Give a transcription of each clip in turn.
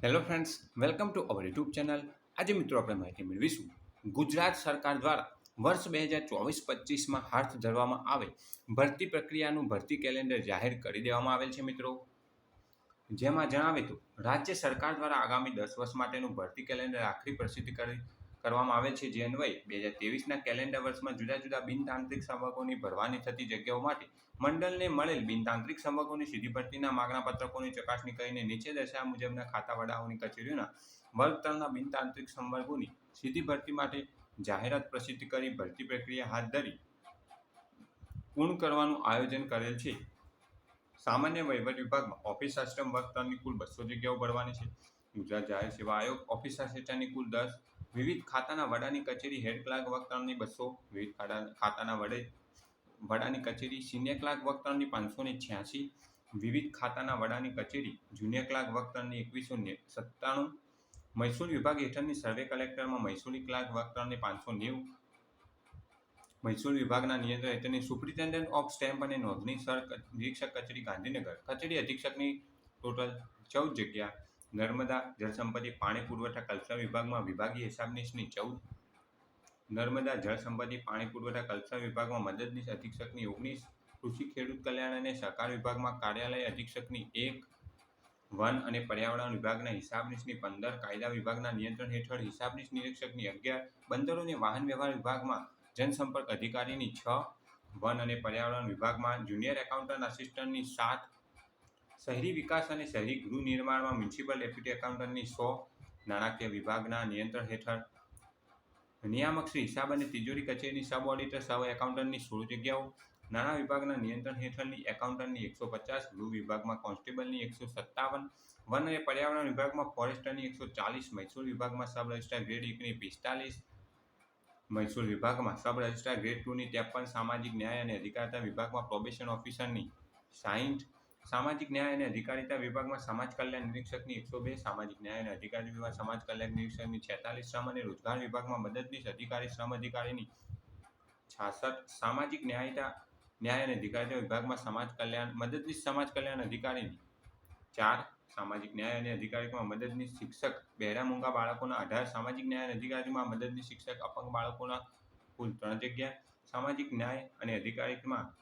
Hello friends, welcome to our YouTube channel. આજે મિત્રો આપણે માહિતી મેળવીશું ગુજરાત સરકાર દ્વારા વર્ષ 2024-25માં હાથ ધરવામાં આવે ભરતી પ્રક્રિયાનું ભરતી કેલેન્ડર જાહેર કરી દેવામાં આવેલ છે મિત્રો. જેમાં જણાવે તો રાજ્ય સરકાર દ્વારા આગામી 10 વર્ષ માટેનું ભરતી કેલેન્ડર આખરી પ્રસિદ્ધ કરવામાં આવેલ છે. જે અન્વયે 2023ના કેલેન્ડર વર્ષમાં જુદા જુદા બિનતાંત્રિક સેવકોની ભરવાની થતી જગ્યાઓ માટે મંડળને મળેલ બિનતાંત્રિક સેવકોની સીધી ભરતીના માગણા પત્રકોની ચકાસણી કરીને નીચે દર્શાવ્યા મુજબના ખાતા વડાઓની કચેરીઓના વર્ગ 3ના બિનતાંત્રિક સંવર્ગોની સીધી ભરતી માટે જાહેરાત પ્રસિદ્ધ કરી ભરતી પ્રક્રિયા હાથ ધરી પૂર્ણ કરવાનું આયોજન કરેલ છે. સામાન્ય વહીવટ વિભાગમાં ઓફિસ આસિસ્ટન્ટ વર્ગ 3ની કુલ 200 જગ્યાઓ ભરવાની છે. ગુજરાત જાહેર સેવા આયોગ ઓફિસ આસિસ્ટન્ટની કુલ 10, વિવિધ ખાતાના વડાની કચેરી હેડ ક્લાર્ક વર્ગ 3ની 200, વિવિધ ખાતાના વડાની કચેરી સિનિયર ક્લાર્ક વર્ગ 3ની 586, વિવિધ ખાતાના વડાની કચેરી જુનિયર ક્લાર્ક વર્ગ 3ની 2197, મહેસૂલ વિભાગ હેઠળની સર્વે કલેક્ટરમાં મહેસૂલી ક્લાર્ક વર્ગ 3ની 590, મહેસૂલ વિભાગના નિયંત્રણ હેઠળની સુપ્રિન્ટેન્ડન્ટ ઓફ સ્ટેમ્પ અને નોંધણી સર નિરીક્ષક કચેરી ગાંધીનગર કચેરી અધિક્ષકની ટોટલ 14 જગ્યા. નર્મદા જળસંપત્તિ પાણી પુરવઠા કલ્ચર વિભાગમાં વિભાગીય હિસાબનીશની 14, નર્મદા જળસંપત્તિ પાણી પુરવઠા કલ્ચર વિભાગમાં મદદનીશ અધિક્ષકની 19, કૃષિ ખેડૂત કલ્યાણ અને સહકાર વિભાગમાં કાર્યાલય અધિક્ષકની 1, વન અને પર્યાવરણ વિભાગના હિસાબનીશની 15, કાયદા વિભાગના નિયંત્રણ હેઠળ હિસાબનીશ નિરીક્ષકની 11, બંદરો અને વાહન વ્યવહાર વિભાગમાં જનસંપર્ક અધિકારીની 6, વન અને પર્યાવરણ વિભાગમાં જુનિયર એકાઉન્ટન્ટ આસિસ્ટન્ટની 7, શહેરી વિકાસ અને શહેરી ગૃહ નિર્માણમાં મ્યુનિસિપલ ડેપ્યુટી એકાઉન્ટન્ટની 100, નાણાકીય વિભાગના નિયંત્રણ હેઠળ નિયામક શ્રી હિસાબ અને તિજોરી કચેરીની સબ ઓડિટર સબ એકાઉન્ટન્ટની 16 જગ્યાઓ, નાણાં વિભાગના નિયંત્રણ હેઠળની એકાઉન્ટન્ટની 150, ગૃહ વિભાગમાં કોન્સ્ટેબલની 157, વન અને પર્યાવરણ વિભાગમાં ફોરેસ્ટરની 140, મહેસૂલ વિભાગમાં સબ રજિસ્ટ્રાર ગ્રેડ 1ની 45, મહેસૂલ વિભાગમાં સબ રજિસ્ટ્રાર ગ્રેડ 2ની 53, સામાજિક ન્યાય અને અધિકારિતા વિભાગમાં પ્રોબેશન ઓફિસરની 60, સામાજિક ન્યાય અને અધિકારિતા વિભાગમાં સમાજ કલ્યાણ નિરીક્ષકની 102, સામાજિક ન્યાય અને અધિકારી વિભાગ સમાજ કલ્યાણ નિરીક્ષકની 46, શ્રમ અને રોજગાર વિભાગમાં મદદનીશ અધિકારી શ્રમ અધિકારીની 66, સામાજિક ન્યાય અને અધિકારિતા વિભાગમાં મદદનીશ સમાજ કલ્યાણ અધિકારીની 4, સામાજિક ન્યાય અને અધિકારીમાં મદદનીશ શિક્ષક બહેરા મૂંગા બાળકોના 18, સામાજિક ન્યાય અને અધિકારીમાં મદદનીશ શિક્ષક અપંગ બાળકોના કુલ 3 જગ્યા, સામાજિક ન્યાય અને અધિકારીમાં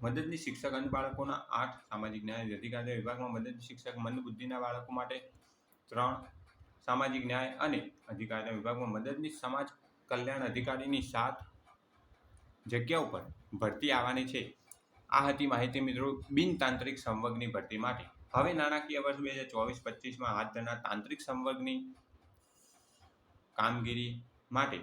મદદનીશ શિક્ષક અંધ બાળકોના 8, સામાજિક ન્યાય અને અધિકારિતા વિભાગમાં મદદનીશ શિક્ષક મંદ બુદ્ધિના બાળકો માટે 3, સામાજિક ન્યાય અને અધિકારિતા વિભાગમાં મદદનીશ સમાજ કલ્યાણ અધિકારીની 7 જગ્યા ઉપર ભરતી આવવાની છે. આ હતી માહિતી મિત્રો બિનતાંત્રિક સંવર્ગની ભરતી માટે. હવે નાણાકીય વર્ષ 2024-25માં હાથ ધરનાર તાંત્રિક સંવર્ગની કામગીરી માટે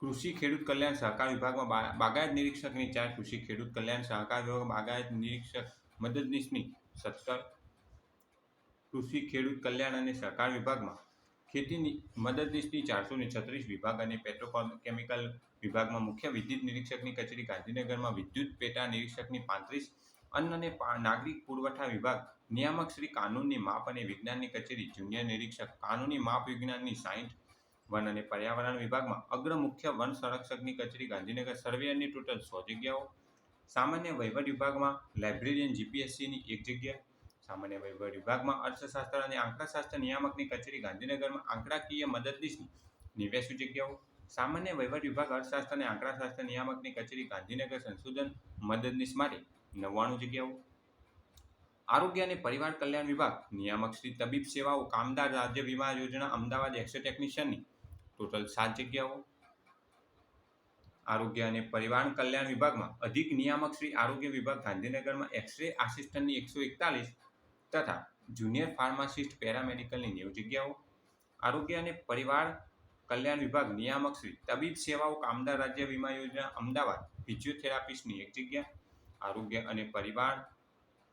કૃષિ ખેડૂત કલ્યાણ સહકાર વિભાગમાં બાગાયત નિરીક્ષકની 4, કૃષિ ખેડૂત કલ્યાણ સહકાર વિભાગમાં બાગાયત નિરીક્ષક મદદનીશની 17, કૃષિ ખેડૂત કલ્યાણ અને સહકાર વિભાગમાં ખેતી મદદનીશની 436, વિભાગ અને પેટ્રોકેમિકલ વિભાગમાં મુખ્ય વિદ્યુત નિરીક્ષકની કચેરી ગાંધીનગરમાં વિદ્યુત પેટા નિરીક્ષકની 35, અન્ન અને નાગરિક પુરવઠા વિભાગ નિયામક શ્રી કાનૂની માપ અને વિજ્ઞાનની કચેરી જુનિયર નિરીક્ષક કાનૂની માપ વિજ્ઞાનની 60, વન અને પર્યાવરણ વિભાગમાં અગ્ર મુખ્ય વન સંરક્ષકની કચેરી ગાંધીનગર સર્વેયરની ટોટલ 100 જગ્યાઓ, સામાન્ય વહીવટ વિભાગમાં લાઇબ્રેરિયન જીપીએસસીની 1 જગ્યા, સામાન્ય વહીવટ વિભાગમાં અર્થશાસ્ત્ર અને આંકડાશાસ્ત્ર નિયામકની કચેરી ગાંધીનગરમાં આંકડાકીય મદદનીશની 89 જગ્યાઓ, સામાન્ય વહીવટ વિભાગ અર્થશાસ્ત્ર અને આંકડાશાસ્ત્ર નિયામકની કચેરી ગાંધીનગર સંશોધન મદદનીશ માટે 99 જગ્યાઓ, આરોગ્ય અને પરિવાર કલ્યાણ વિભાગ નિયામક શ્રી તબીબ સેવાઓ કામદાર રાજ્ય વીમા યોજના અમદાવાદ એક્સ-રે ટેકનિશિયનની ટોટલ 7 જગ્યાઓ, આરોગ્ય અને પરિવાર કલ્યાણ વિભાગમાં અધિક નિયામક શ્રી આરોગ્ય વિભાગ ગાંધીનગરમાં એક્સ-રે આસિસ્ટન્ટની 141 તથા જુનિયર ફાર્માસિસ્ટ પેરામેડિકલની 90 જગ્યાઓ, આરોગ્ય અને પરિવાર કલ્યાણ વિભાગ નિયામક શ્રી તબીબ સેવાઓ કામદાર રાજ્ય વીમા યોજના અમદાવાદ ફિઝિયોથેરાપિસ્ટની 1 જગ્યા, આરોગ્ય અને પરિવાર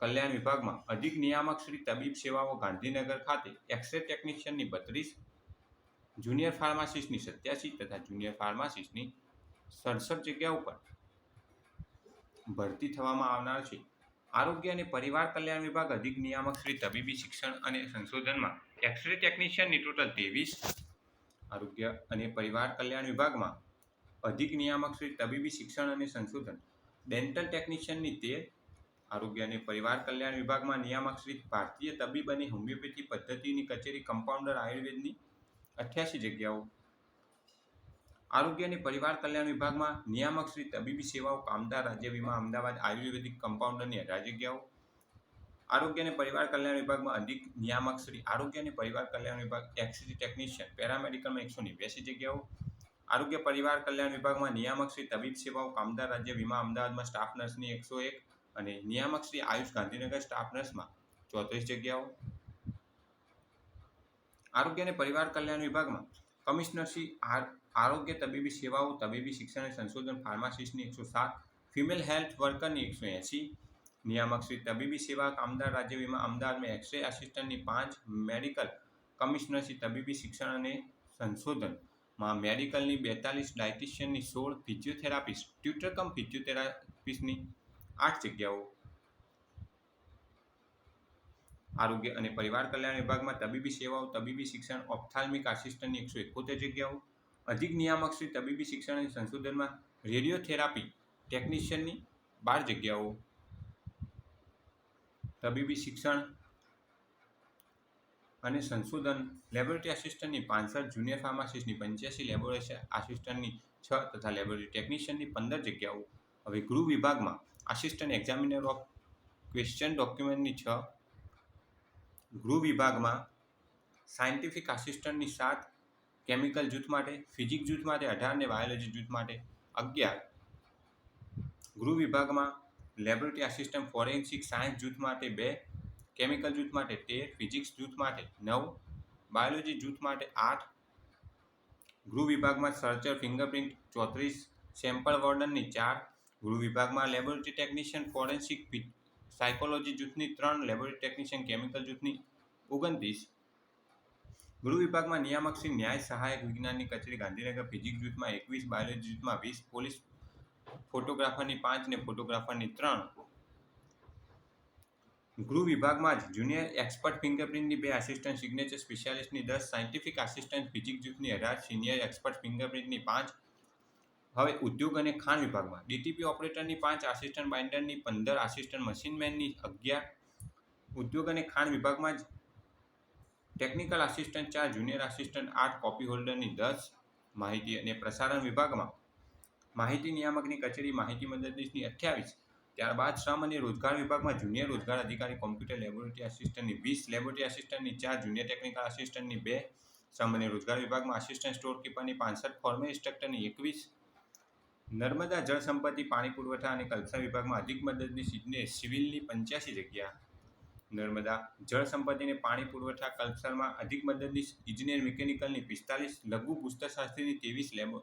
કલ્યાણ વિભાગમાં અધિક નિયામક શ્રી તબીબ સેવાઓ ગાંધીનગર ખાતે એક્સ-રે ટેકનિશિયનની 32, જુનિયર ફાર્માસિસ્ટની 87 તથા જુનિયર ફાર્માસિસ્ટની 67 જગ્યા ઉપર ભરતી થવામાં આવનાર છે. આરોગ્ય અને પરિવાર કલ્યાણ વિભાગ અધિક નિયામક શ્રી તબીબી શિક્ષણ અને સંશોધનમાં એક્સ-રે ટેકનિશિયનની ટોટલ 23, આરોગ્ય અને પરિવાર કલ્યાણ વિભાગમાં અધિક નિયામક શ્રી તબીબી શિક્ષણ અને સંશોધન ડેન્ટલ ટેકનિશિયનની 13, આરોગ્ય અને પરિવાર કલ્યાણ વિભાગમાં નિયામક શ્રી ભારતીય તબીબ અને હોમિયોપેથી પદ્ધતિની કચેરી કમ્પાઉન્ડર આયુર્વેદની 88 જગ્યાઓ. આરોગ્ય અને પરિવાર કલ્યાણ વિભાગમાં નિયામક શ્રી તબીબી સેવાઓ કામદાર રાજ્ય વીમા અમદાવાદ આયુર્વેદિક કમ્પાઉન્ડરની 18 જગ્યાઓ. આરોગ્ય અને પરિવાર કલ્યાણ વિભાગમાં અધિક નિયામક શ્રી આરોગ્ય અને પરિવાર કલ્યાણ વિભાગ એક્સરે ટેકનિશિયન પેરામેડિકલમાં 189 જગ્યાઓ. આરોગ્ય પરિવાર કલ્યાણ વિભાગમાં નિયામક શ્રી તબીબ સેવાઓ કામદાર રાજ્ય વીમા અમદાવાદમાં સ્ટાફ નર્સની 101 અને નિયામક શ્રી આયુષ ગાંધીનગર સ્ટાફ નર્સમાં 34 જગ્યાઓ. આરોગ્ય અને પરિવાર કલ્યાણ વિભાગમાં કમિશનર શ્રી આરોગ્ય તબીબી સેવાઓ તબીબી શિક્ષણ અને સંશોધન ફાર્માસિસ્ટની 107 ફિમેલ હેલ્થ વર્કરની 180 નિયામક શ્રી તબીબી સેવા કામદાર રાજ્ય વીમા અમદાવાદમાં એક્સરે આસિસ્ટન્ટની 5 મેડિકલ કમિશનર શ્રી તબીબી શિક્ષણ અને સંશોધનમાં મેડિકલની 42 ડાયટિશિયનની 16 ફિઝિયોથેરાપિસ્ટ ટ્યુટર કમ ફિઝિયોથેરાપિસ્ટની 8 જગ્યાઓ. આરોગ્ય અને પરિવાર કલ્યાણ વિભાગમાં તબીબી સેવાઓ તબીબી શિક્ષણ ઓપ્થાલ્મિક આસિસ્ટન્ટની 171 જગ્યાઓ. અધિક નિયામક શ્રી તબીબી શિક્ષણ અને સંશોધનમાં રેડિયોથેરાપી ટેકનિશિયનની 12 જગ્યાઓ. તબીબી શિક્ષણ અને સંશોધન લેબોરેટરી આસિસ્ટન્ટની 65 જુનિયર ફાર્માસિસ્ટની 85 લેબોરેટરી આસિસ્ટન્ટની 6 તથા લેબોરેટરી ટેકનિશિયનની 15 જગ્યાઓ. હવે ગૃહ વિભાગમાં આસિસ્ટન્ટ એક્ઝામિનર ઓફ ક્વેશ્ચન ડોક્યુમેન્ટની 6. ગૃહ વિભાગમાં સાયન્ટિફિક આસિસ્ટન્ટની 7 કેમિકલ જૂથ માટે ફિઝિક્સ જૂથ માટે 18 અને બાયોલોજી જૂથ માટે 11. ગૃહ વિભાગમાં લેબોરેટરી આસિસ્ટન્ટ ફોરેન્સિક સાયન્સ જૂથ માટે 2 કેમિકલ જૂથ માટે 13 ફિઝિક્સ જૂથ માટે 9 બાયોલોજી જૂથ માટે 8. ગૃહ વિભાગમાં સર્ચર ફિંગરપ્રિન્ટ 34 સેમ્પલ વોર્ડનની 4. ગૃહ વિભાગમાં લેબોરેટરી ટેકનિશિયન ફોરેન્સિક સાયકોલોજી જૂથની 3 લેબોરેટરી ટેકનિશિયન કેમિકલ જૂથની 29. ગૃહ વિભાગમાં નિયામક શ્રી ન્યાય સહાયક વિજ્ઞાનની કચેરી ગાંધીનગર ફિઝિક્સ જૂથમાં 21 બાયોલોજી જૂથમાં 20 પોલીસ ફોટોગ્રાફરની 5 અને ફોટોગ્રાફરની 3. ગૃહ વિભાગમાં જ જુનિયર એક્સપર્ટ ફિંગરપ્રિન્ટની 2 આસિસ્ટન્ટ સિગ્નેચર સ્પેશિયાલિસ્ટની 10 સાયન્ટિફિક આસિસ્ટન્ટ ફિઝિક્સ જૂથની 18 સિનિયર એક્સપર્ટ ફિંગરપ્રિન્ટની 5. હવે ઉદ્યોગ અને ખાણ વિભાગમાં ડીટીપી ઓપરેટરની 5 આસિસ્ટન્ટ બાઇન્ડરની 15 આસિસ્ટન્ટ મશીનમેનની 11. ઉદ્યોગ અને ખાણ વિભાગમાં જ technical assistant 4 junior assistant 8 copy હોલ્ડરની 10. માહિતી અને પ્રસારણ વિભાગમાં માહિતી નિયામકની કચેરી માહિતી મદદનીશની 28. ત્યારબાદ શ્રમ અને રોજગાર વિભાગમાં જુનિયર રોજગાર અધિકારી કોમ્પ્યુટર લેબોરેટરી આસિસ્ટન્ટની 20 લેબોરેટરી આસિસ્ટન્ટની 4 જુનિયર ટેકનિકલ આસિસ્ટન્ટની 2. શ્રમ અને રોજગાર વિભાગમાં આસિસ્ટન્ટ સ્ટોર કીપરની 65 ફોર્મલ ઇન્સ્ટ્રક્ટરની 21. નર્મદા જળ સંપત્તિ પાણી પુરવઠા અને કલ્ચર વિભાગમાં અધિક મદદનીશ ઇજનેર સિવિલની 85 જગ્યા. નર્મદા જળ સંપત્તિ અને પાણી પુરવઠા કલ્ચરમાં અધિક મદદનીશ ઇજનેર મિકેનિકલની 45 લઘુ પુસ્તકશાસ્ત્રીની 23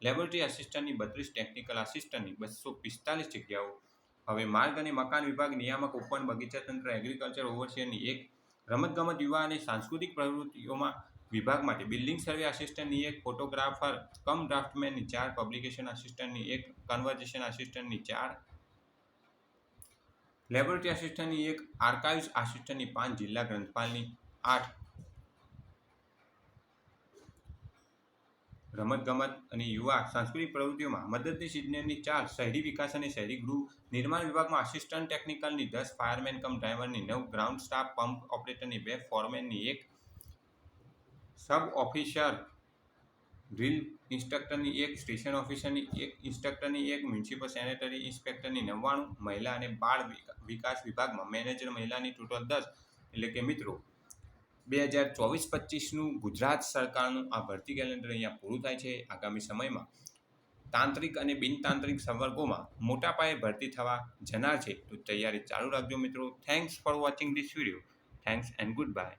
લેબોરેટરી આસિસ્ટન્ટની 32 ટેકનિકલ આસિસ્ટન્ટની 245 જગ્યાઓ. હવે માર્ગ અને મકાન વિભાગ નિયામક ઓપન બગીચા તંત્ર એગ્રીકલ્ચર ઓવરસીયરની 1. રમતગમત યુવા અને સાંસ્કૃતિક પ્રવૃત્તિઓમાં વિભાગ માટે બિલ્ડિંગ સર્વે આસિસ્ટન્ટની 1 ફોટોગ્રાફર કમ ડ્રાફ્ટમેનની 4 પબ્લિકેશન આસિસ્ટન્ટની 1 કન્વર્ઝેશન આસિસ્ટન્ટની 4 લેબોરેટરી આસિસ્ટન્ટની 1 આર્કાઇવ્સ આસિસ્ટન્ટની 5 જિલ્લા ગ્રંથપાલની 8. રમતગમત અને યુવા સાંસ્કૃતિક પ્રવૃત્તિઓમાં મદદનીશ ઇજનેરની 4 શહેરી વિકાસ અને શહેરી ગૃહ નિર્માણ વિભાગમાં આસિસ્ટન્ટ ટેકનિકલની 10 ફાયરમેન કમ ડ્રાઈવરની 9 ગ્રાઉન્ડ સ્ટાફ પંપ ઓપરેટરની 2 ફોરમેનની 1 સબ ઓફિસર ડ્રીલ ઇન્સ્ટ્રક્ટરની 1 સ્ટેશન ઓફિસરની 1 ઇન્સ્ટ્રક્ટરની 1 મ્યુનિસિપલ સેનેટરી ઇન્સ્પેક્ટરની 99 મહિલા અને બાળ વિકાસ વિભાગમાં મેનેજર મહિલાની ટોટલ 10. એટલે કે મિત્રો 2024-25નું ગુજરાત સરકારનું આ ભરતી કેલેન્ડર અહીંયા પૂરું થાય છે. આગામી સમયમાં તાંત્રિક અને બિનતાંત્રિક સંવર્ગોમાં મોટા પાયે ભરતી થવા જનાર છે, તો તૈયારી ચાલુ રાખજો મિત્રો. Thanks for watching this video. Thanks and good bye.